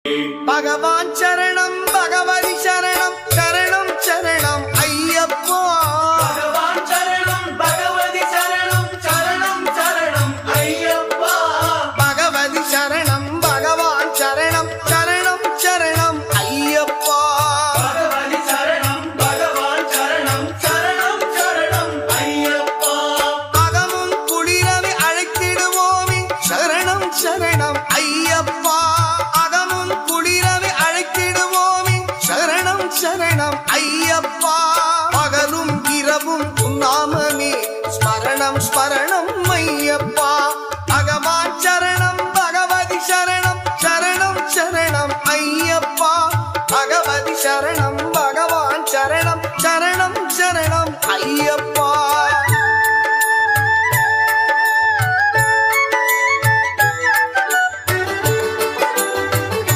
பகவான் சரணம் பகவதி சரணம் சரணம் சரணம் ஐயப்பா. பகவான் சரணம் பகவதி சரணம் சரணம் சரணம் ஐயப்பா. பகவதி சரணம் பகவான் சரணம் சரணம் சரணம் ஐயப்பா. பகவதி சரணம் பகவான் சரணம் சரணம் சரணம் ஐயப்பா. அகமும் குளிரவி அழைத்திடுவோமே சரணம் சரணம் ஐயப்பா. அகமும் குளிரவி அழைத்திடுவோமே சரணம் சரணம் ஐயப்பா. பகலும் இரவும் உன்னாமமே ஸ்மரணம் ஸ்மரணம் ஐயப்பா. பகவான் சரணம் பகவதி சரணம் சரணம் சரணம் ஐயப்பா. பகவதி சரணம்